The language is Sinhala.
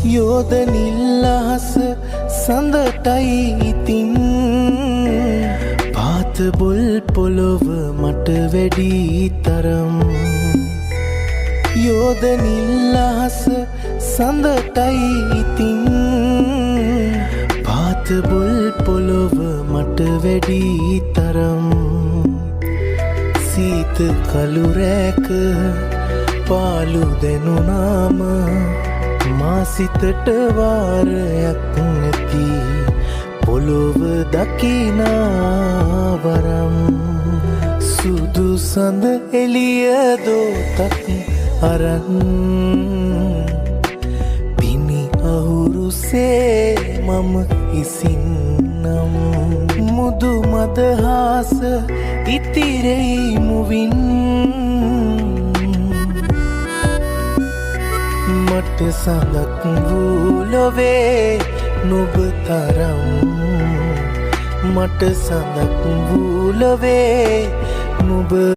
යෝධ නිල්ලහස සඳටයි ඉතින් පාත බොල් පොළොව මට වැඩි තරම් යෝධ නිල්ලහස සඳටයි ඉතින් පාත බොල් පොළොව මට වැඩි තරම් සීත කළු රැක පාලු දෙනුනාම මා සිතට වාරයක් නැති පොළොව දකිනාවරම් සුදු සඳ එළිය දෝතක් අරන් පිණි අහුරුසේ මම ඉසින්නම් මුදු මදහාස ඉතිරෙයි මුවින් මට සඳක් වූ ලොවේ නුඹ තරම් මට සඳක් වූ ලොවේ නුඹ